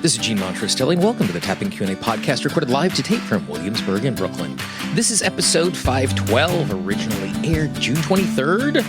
This is Gene Montrostelli, and welcome to the Tapping Q&A podcast, recorded live to tape from Williamsburg in Brooklyn. This is episode 512, originally aired June 23rd,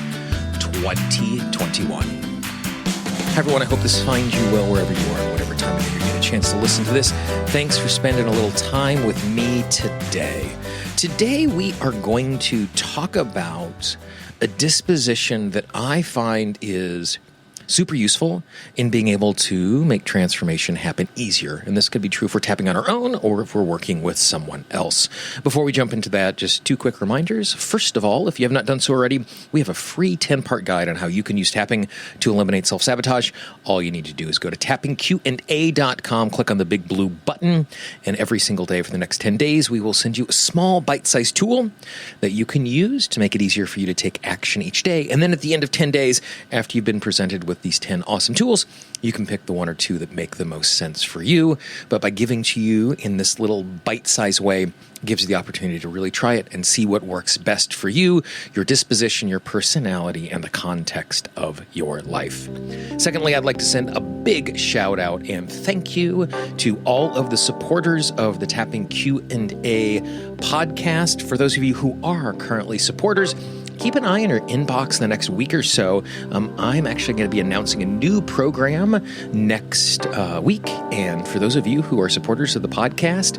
2021. Hi, everyone. I hope this finds you well wherever you are, whatever time of year you get a chance to listen to this. Thanks for spending a little time with me today. Today, we are going to talk about a disposition that I find is super useful in being able to make transformation happen easier. And this could be true if we're tapping on our own or if we're working with someone else. Before we jump into that, just two quick reminders. First of all, if you have not done so already, we have a free 10-part guide on how you can use tapping to eliminate self-sabotage. All you need to do is go to tappingqa.com, click on the big blue button, and every single day for the next 10 days, we will send you a small bite-sized tool that you can use to make it easier for you to take action each day. And then at the end of 10 days, after you've been presented with these 10 awesome tools, you can pick the one or two that make the most sense for you. But by giving to you in this little bite-sized way, gives you the opportunity to really try it and see what works best for you, your disposition, your personality, and the context of your life. Secondly, I'd like to send a big shout out and thank you to all of the supporters of the Tapping Q&A podcast. For those of you who are currently supporters, keep an eye on your inbox in the next week or so. I'm actually going to be announcing a new program next week. And for those of you who are supporters of the podcast,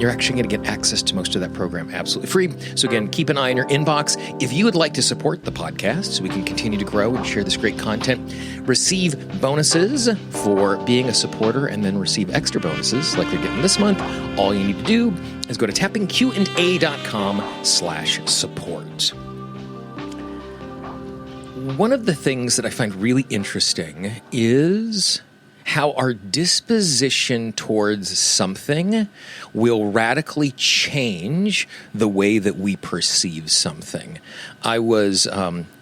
you're actually going to get access to most of that program absolutely free. So again, keep an eye on your inbox. If you would like to support the podcast so we can continue to grow and share this great content, receive bonuses for being a supporter, and then receive extra bonuses like they're getting this month, all you need to do is go to tappingqa.com/support. One of the things that I find really interesting is how our disposition towards something will radically change the way that we perceive something. I was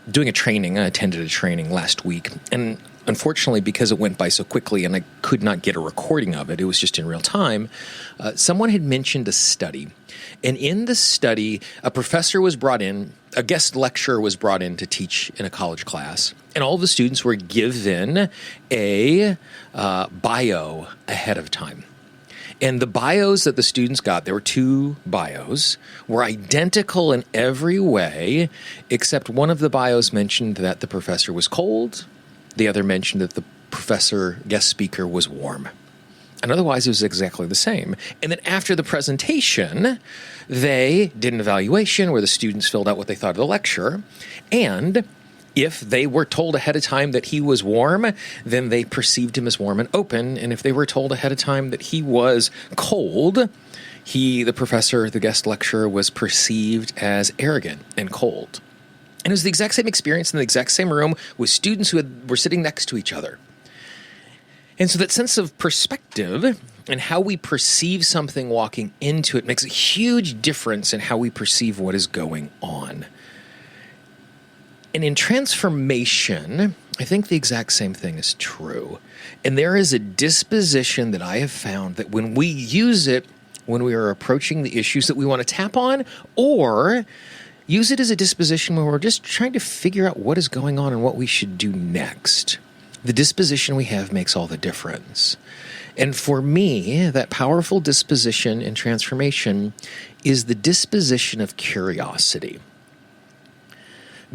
doing a training. I attended a training last week, and unfortunately, because it went by so quickly and I could not get a recording of it, it was just in real time, someone had mentioned a study. And in the study, a professor was brought in, a guest lecturer was brought in to teach in a college class, and all of the students were given a bio ahead of time. And the bios that the students got, there were two bios, were identical in every way, except one of the bios mentioned that the professor was cold, the other mentioned that the professor, guest speaker, was warm. And otherwise, it was exactly the same. And then after the presentation, they did an evaluation where the students filled out what they thought of the lecture. And if they were told ahead of time that he was warm, then they perceived him as warm and open. And if they were told ahead of time that he was cold, the professor, the guest lecturer, was perceived as arrogant and cold. And it was the exact same experience in the exact same room with students who were sitting next to each other. And so that sense of perspective and how we perceive something walking into it makes a huge difference in how we perceive what is going on. And in transformation, I think the exact same thing is true. And there is a disposition that I have found that when we use it, when we are approaching the issues that we want to tap on, or use it as a disposition when we're just trying to figure out what is going on and what we should do next, the disposition we have makes all the difference. And for me, that powerful disposition in transformation is the disposition of curiosity.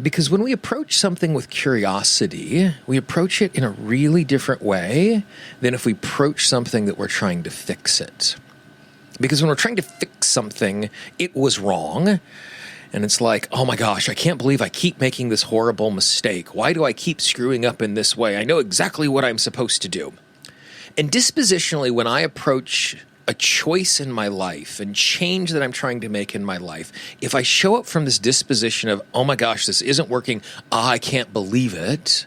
Because when we approach something with curiosity, we approach it in a really different way than if we approach something that we're trying to fix it. Because when we're trying to fix something, it was wrong. And it's like, oh my gosh, I can't believe I keep making this horrible mistake. Why do I keep screwing up in this way? I know exactly what I'm supposed to do. And dispositionally, when I approach a choice in my life and change that I'm trying to make in my life, if I show up from this disposition of, oh my gosh, this isn't working, I can't believe it,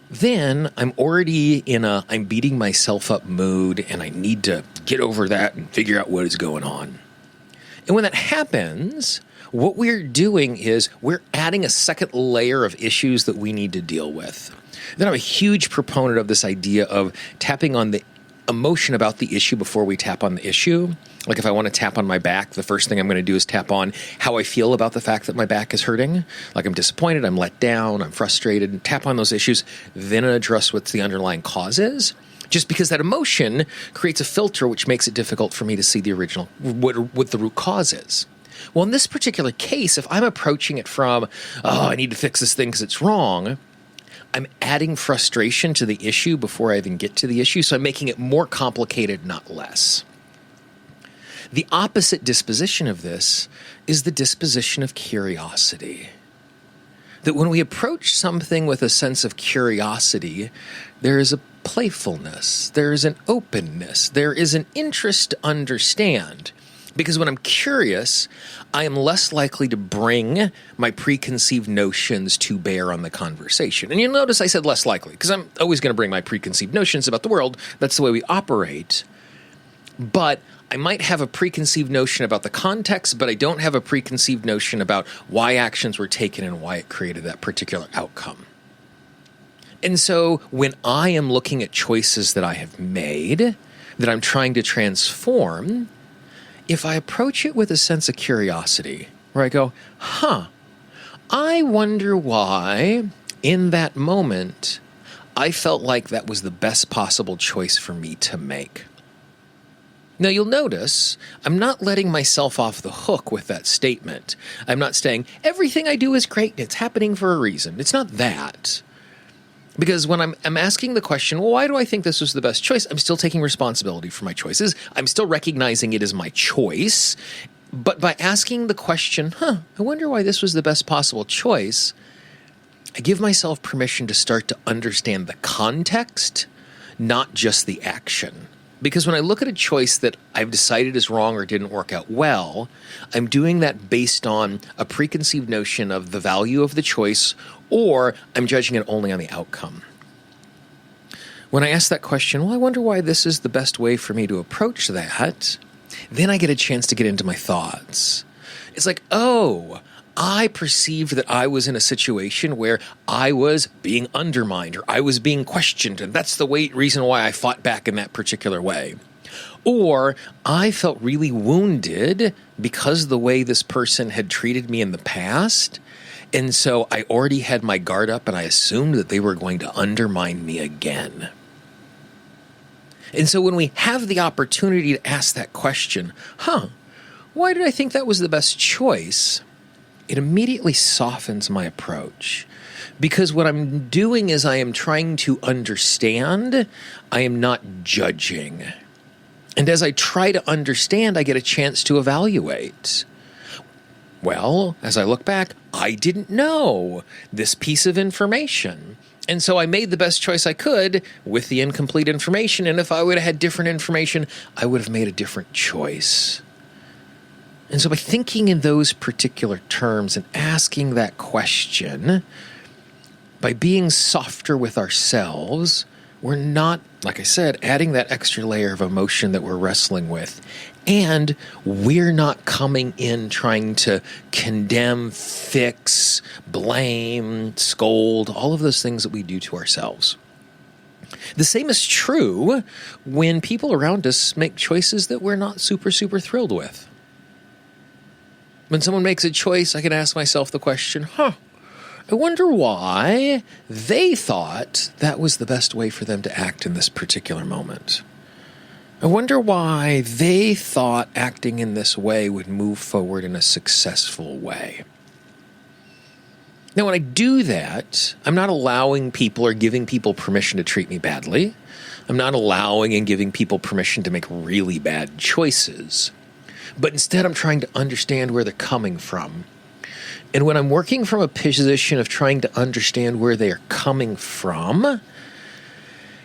then I'm already in a I'm beating myself up mood, and I need to get over that and figure out what is going on. And when that happens, what we're doing is we're adding a second layer of issues that we need to deal with. Then I'm a huge proponent of this idea of tapping on the emotion about the issue before we tap on the issue. Like if I want to tap on my back, the first thing I'm going to do is tap on how I feel about the fact that my back is hurting. Like I'm disappointed, I'm let down, I'm frustrated, and tap on those issues, then address what the underlying cause is. just because that emotion creates a filter which makes it difficult for me to see the original, what the root cause is. Well, in this particular case, if I'm approaching it from, I need to fix this thing because it's wrong, I'm adding frustration to the issue before I even get to the issue, so I'm making it more complicated, not less. The opposite disposition of this is the disposition of curiosity. That when we approach something with a sense of curiosity, there is a playfulness, there is an openness, there is an interest to understand. Because when I'm curious, I am less likely to bring my preconceived notions to bear on the conversation. And you'll notice I said less likely, because I'm always going to bring my preconceived notions about the world. That's the way we operate. But I might have a preconceived notion about the context, but I don't have a preconceived notion about why actions were taken and why it created that particular outcome. And so when I am looking at choices that I have made, that I'm trying to transform, if I approach it with a sense of curiosity, where I go, I wonder why in that moment I felt like that was the best possible choice for me to make. Now, you'll notice I'm not letting myself off the hook with that statement. I'm not saying everything I do is great and it's happening for a reason. It's not that. Because when I'm asking the question, well, why do I think this was the best choice? I'm still taking responsibility for my choices. I'm still recognizing it as my choice. But by asking the question, I wonder why this was the best possible choice, I give myself permission to start to understand the context, not just the action. Because when I look at a choice that I've decided is wrong or didn't work out well, I'm doing that based on a preconceived notion of the value of the choice, or I'm judging it only on the outcome. When I ask that question, well, I wonder why this is the best way for me to approach that, then I get a chance to get into my thoughts. It's like, I perceived that I was in a situation where I was being undermined or I was being questioned, and that's the reason why I fought back in that particular way. Or I felt really wounded because of the way this person had treated me in the past, and so I already had my guard up and I assumed that they were going to undermine me again. And so when we have the opportunity to ask that question, why did I think that was the best choice? It immediately softens my approach, because what I'm doing is I am trying to understand, I am not judging. And as I try to understand, I get a chance to evaluate. Well, as I look back, I didn't know this piece of information. And so I made the best choice I could with the incomplete information. And if I would have had different information, I would have made a different choice. And so by thinking in those particular terms and asking that question, by being softer with ourselves, we're not, like I said, adding that extra layer of emotion that we're wrestling with. And we're not coming in trying to condemn, fix, blame, scold, all of those things that we do to ourselves. The same is true when people around us make choices that we're not super thrilled with. When someone makes a choice, I can ask myself the question, I wonder why they thought that was the best way for them to act in this particular moment. I wonder why they thought acting in this way would move forward in a successful way. Now, when I do that, I'm not allowing people or giving people permission to treat me badly. I'm not allowing and giving people permission to make really bad choices. But instead, I'm trying to understand where they're coming from. And when I'm working from a position of trying to understand where they are coming from,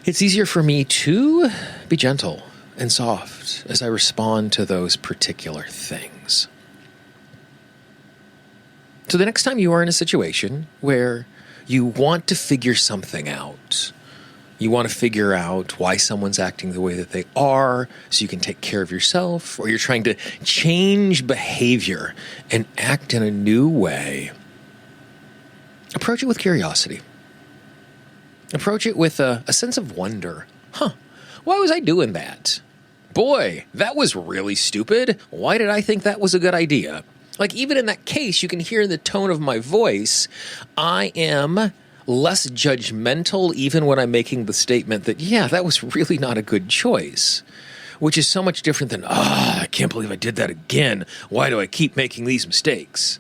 it's easier for me to be gentle and soft as I respond to those particular things. So the next time you are in a situation where you want to figure something out, you want to figure out why someone's acting the way that they are so you can take care of yourself, or you're trying to change behavior and act in a new way, approach it with curiosity. Approach it with a sense of wonder. Why was I doing that? Boy, that was really stupid. Why did I think that was a good idea? Like, even in that case, you can hear in the tone of my voice, I am less judgmental even when I'm making the statement that, yeah, that was really not a good choice, which is so much different than, I can't believe I did that again. Why do I keep making these mistakes?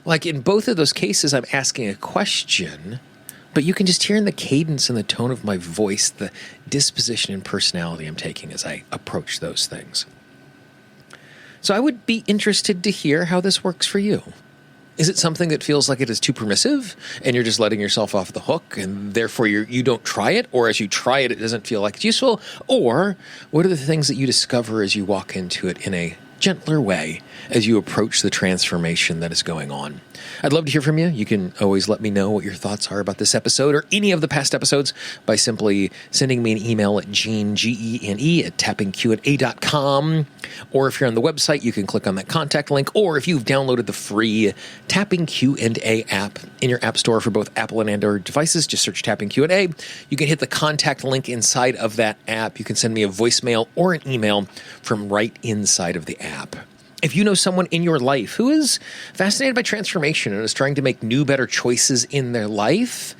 Like in both of those cases, I'm asking a question, but you can just hear in the cadence and the tone of my voice the disposition and personality I'm taking as I approach those things. So I would be interested to hear how this works for you. Is it something that feels like it is too permissive and you're just letting yourself off the hook and therefore you don't try it? Or as you try it, it doesn't feel like it's useful? Or what are the things that you discover as you walk into it in a gentler way as you approach the transformation that is going on? I'd love to hear from you. You can always let me know what your thoughts are about this episode or any of the past episodes by simply sending me an email at gene, Gene, at tappingqa.com. Or if you're on the website, you can click on that contact link. Or if you've downloaded the free Tapping Q&A app in your app store for both Apple and Android devices, just search Tapping Q&A. You can hit the contact link inside of that app. You can send me a voicemail or an email from right inside of the app. If you know someone in your life who is fascinated by transformation and is trying to make new, better choices in their life,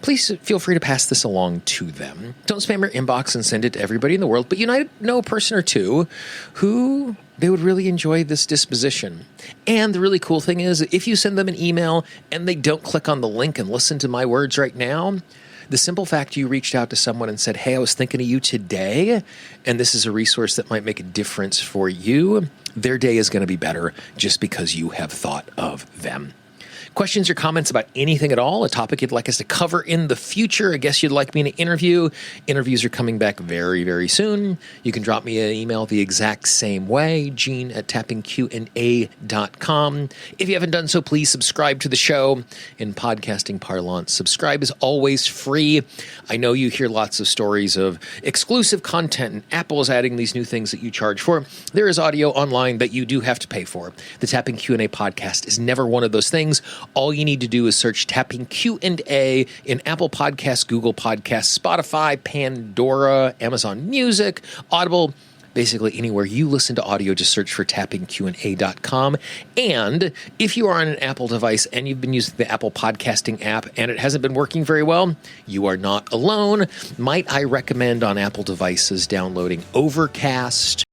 please feel free to pass this along to them. Don't spam your inbox and send it to everybody in the world, but you might know a person or two who they would really enjoy this disposition. And the really cool thing is, if you send them an email and they don't click on the link and listen to my words right now, the simple fact you reached out to someone and said, hey, I was thinking of you today, and this is a resource that might make a difference for you, their day is going to be better just because you have thought of them. Questions or comments about anything at all, a topic you'd like us to cover in the future, a guest you'd like me to interview. Interviews are coming back very, very soon. You can drop me an email the exact same way, Gene at tappingqa.com. If you haven't done so, please subscribe to the show. In podcasting parlance, subscribe is always free. I know you hear lots of stories of exclusive content, and Apple is adding these new things that you charge for. There is audio online that you do have to pay for. The Tapping Q&A podcast is never one of those things. All you need to do is search Tapping Q&A in Apple Podcasts, Google Podcasts, Spotify, Pandora, Amazon Music, Audible, basically anywhere you listen to audio. Just search for tappingqa.com. And if you are on an Apple device and you've been using the Apple podcasting app and it hasn't been working very well, you are not alone. Might I recommend on Apple devices downloading Overcast